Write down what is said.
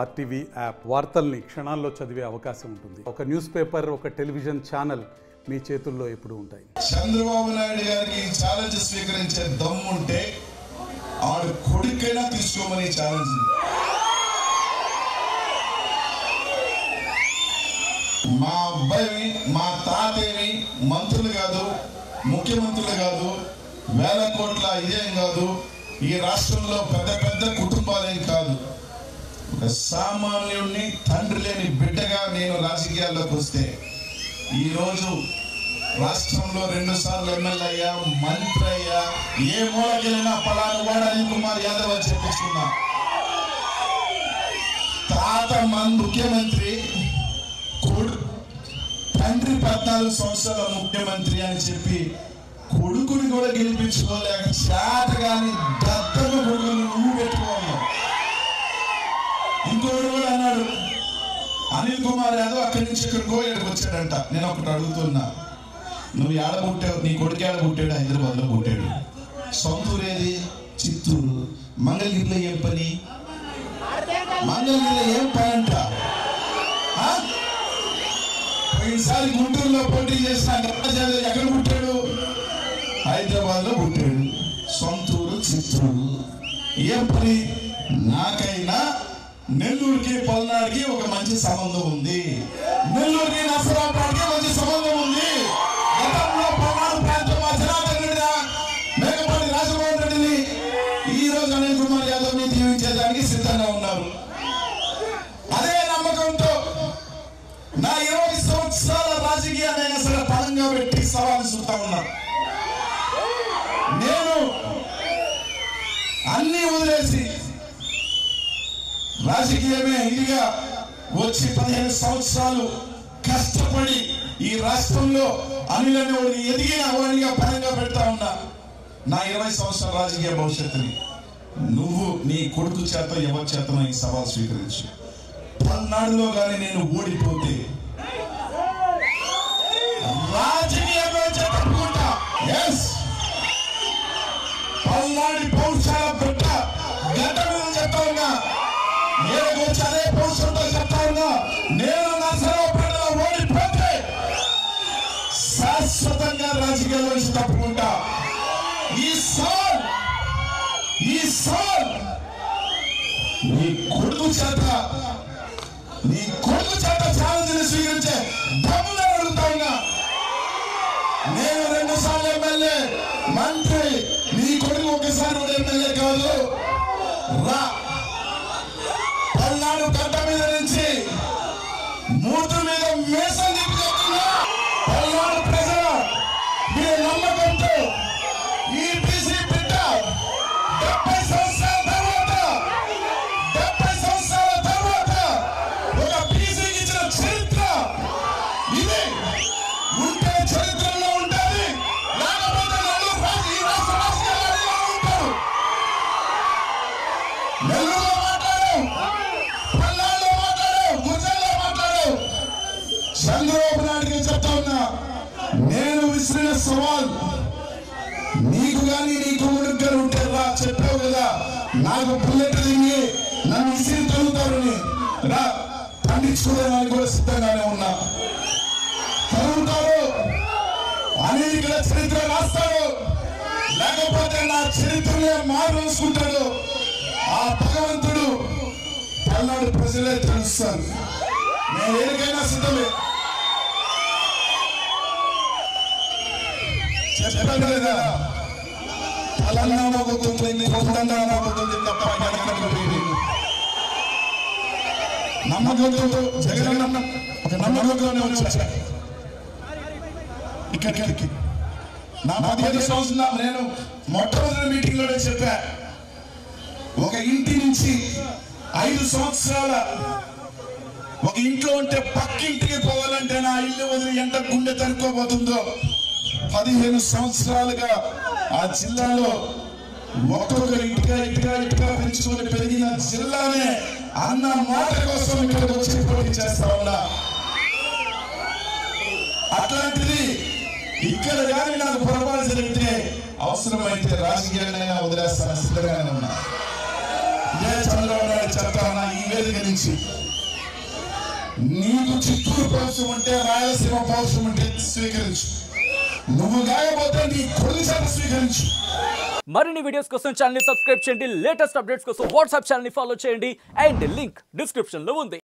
RTV app వార్తల్ని క్షణాల్లో చదివే అవకాశం ఉంటుంది. ఒక న్యూస్ పేపర్, ఒక టెలివిజన్ ఛానల్ మీ చేతుల్లో ఎప్పుడు ఉంటాయి. చంద్రబాబు నాయుడు గారికి ఛాలెంజ్ స్వీకరించే దమ్ము ఉంటే ఆడు కొడుకైనా తీసుకోమని ఛాలెంజ్. మా అబ్బాయి మా తాతేమి మంత్రులు కాదు, ముఖ్యమంత్రులు కాదు, వేల కోట్ల ఇదేం కాదు, ఈ రాష్ట్రంలో పెద్ద పెద్ద కుటుంబాలేం కాదు. ఒక సామాన్యుడిని తండ్రి లేని బిడ్డగా నేను రాజకీయాల్లోకి వస్తే ఈరోజు రాష్ట్రంలో 2 సార్లు ఎమ్మెల్యే అయ్యా, మంత్రి అయ్యా, ఏ మూలకెళ్ళినా పలాను వాడు అనిల్ కుమార్ యాదవ్ అని చెప్పించుకున్నా. తాత ముఖ్యమంత్రి, తండ్రి 14 సంవత్సరాల ముఖ్యమంత్రి అని చెప్పి కొడుకుని కూడా గెలిపించుకోలేక చేతగాని దత్తగా కొడుకుని నువ్వు పెట్టుకోవాలి. ఇంకోడు కూడా అన్నాడు, అనిల్ కుమార్ యాదవ్ అక్కడి నుంచి ఇక్కడికో ఇక్కడికి వచ్చాడంట. నేను ఒకటి అడుగుతున్నా, నువ్వు ఏడ పుట్టావు? నీ కొడుకు ఏడ పుట్టాడు? హైదరాబాద్లో పుట్టాడు. సొంతూరు ఏది? చిత్తూరు. మంగళగిరిలో ఏం పని? మంగళగిరిలో ఏం పని అంట? ఈసారి గుంటూరులో పోటీ చేసిన ఎక్కడ పుట్టాడు? హైదరాబాద్లో పుట్టాడు. సొంతూరు చిత్తూరు. ఏం పని? నాకైనా నెల్లూరుకి పల్నాడుకి ఒక మంచి సంబంధం ఉంది, నెల్లూరుకి నర్సరావుపేటకి మంచి సంబంధం ఉంది. గతంలో పల్నాడు ప్రాంతం మా జనార్దన్ రెడ్డి, మేకపాటి రాజమోహన్ రెడ్డిని, ఈ రోజు అనిల్ కుమార్ యాదవ్ ని దీవించేదానికి సిద్ధంగా ఉన్నారు. అదే నమ్మకంతో నా 20 సంవత్సరాల రాజకీయాన్ని అసలు పరంగా పెట్టి సవాలు చూస్తా ఉన్నా. నేను అన్ని వదిలేసి రాజకీయమే ఇదిగా వచ్చి 15 సంవత్సరాలు కష్టపడి ఈ రాష్ట్రంలో అనిల్ అనేవాడిని ఎదిగిన వాడిగా పరంగా పెడతా ఉన్నా. నా 20 సంవత్సరాల రాజకీయ భవిష్యత్తుని నువ్వు నీ కొడుకు చేత ఎవరి చేతనో ఈ సవాల్ స్వీకరించు. పల్నాడులో కానీ నేను ఓడిపోతే రాజకీయంగా చెప్పుకుంటా. పల్నాడి పౌరుషాల బిడ్డ గడ్డ మీద చెప్తా ఉన్నా, అదే పౌరుషంతో చెప్తా ఉన్నా, నేను నర్సరావుపేటలో ఓడిపోతే శాశ్వతంగా రాజకీయాల నుంచి తప్పుకుంటా. ఈ సాల్ నీ కొడుకు చేత ఛాలెంజ్ స్వీకరించే దమ్ముగా అడుగుతా ఉన్నా. నేను 2 సార్లు ఎమ్మెల్యే, మంత్రి, నీ కొడుకు ఒకసారి కూడా ఎమ్మెల్యే కాదు. రా, పల్నాడు గడ్డ మీద నుంచి మూడు మీద మేసం తిప్పుతున్నా. పల్నాడు ప్రజల మీ నమ్మకంతో ఈ బీసీ బిడ్డ 70 సంవత్సరాల తర్వాత ఒక బీసీకి ఇచ్చిన చరిత్ర ఇది. ఉంటే చరిత్రలో ఉంటుంది, లేకపోతే ఈ రాష్ట్ర రాజకీయాల్లో ఉంటారు. నెల్లూరులో మాట్లాడు, పల్నాడులో మాట్లాడు, గుజరాత్లో మాట్లాడు. చంద్రబాబు నాయుడుకి చెప్తా ఉన్నా, నేను విసిరిన సవాల్ నీకు కానీ నీ కొడుకు గారు ఉంటే రా, చెప్పావు కదా నాకు బుల్లెట్ దిగి నన్ను విసిరి తరుగుతారని, రా పండించుకోవడానికి కూడా సిద్ధంగానే ఉన్నా. తరుగుతారు, అనిల్ ఇక్కడ చరిత్ర రాస్తాడు, లేకపోతే నా చరిత్రనే మారుసుకుంటాడు. ఆ భగవంతుడు పల్నాడు ప్రజలే తెలుస్తారు. నేను ఏరికైనా సిద్ధమే. చెప్పాను కదా, పలానా మొగ్గుతుంది, కొండంగా మొగ్గుతుంది తప్ప నమ్మకంతో జగన్ ఒక నమ్మకంలోనే వచ్చా. ఇక్కడికి నా 15 సంవత్సరాలు నేను మొట్టమొదటి మీటింగ్ లోనే చెప్పా, ఒక ఇంటి నుంచి 5 సంవత్సరాల ఒక ఇంట్లో ఉంటే పక్కింటికి పోవాలంటే నా ఇల్లు వదిలి ఎంత గుండె తనుకోబోతుందో 15 సంవత్సరాలుగా ఆ జిల్లాలో ఒక్కొక్కరు ఇటుగా పెంచుకొని పెరిగిన జిల్లానే అన్న మాట కోసం ఇక్కడికి వచ్చి పోటీ చేస్తా ఉన్నా. అట్లాంటిది ఇక్కడ కానీ నాకు పొరపాటు జరిగితే అవసరమైతే రాజకీయాలైనా వదిలేస్తాను, సిద్ధంగానే ఉన్నా. అదే చంద్రబాబు నాయుడు చెప్తానా ఈ వేదిక నుంచి, నీకు చిత్తూరు పౌరుషం ఉంటే, రాయలసీమ పౌరుషం ఉంటే స్వీకరించు, నువ్వు కాకపోతే నీ కొడుకు చేత స్వీకరించు. మరిన్ని వీడియోస్ కోసం ఛానల్ ని సబ్స్క్రైబ్ చేయండి, లేటెస్ట్ అప్డేట్స్ కోసం వాట్సాప్ ఛానల్ ని ఫాలో చేయండి, అండ్ లింక్ డిస్క్రిప్షన్ లో ఉంది.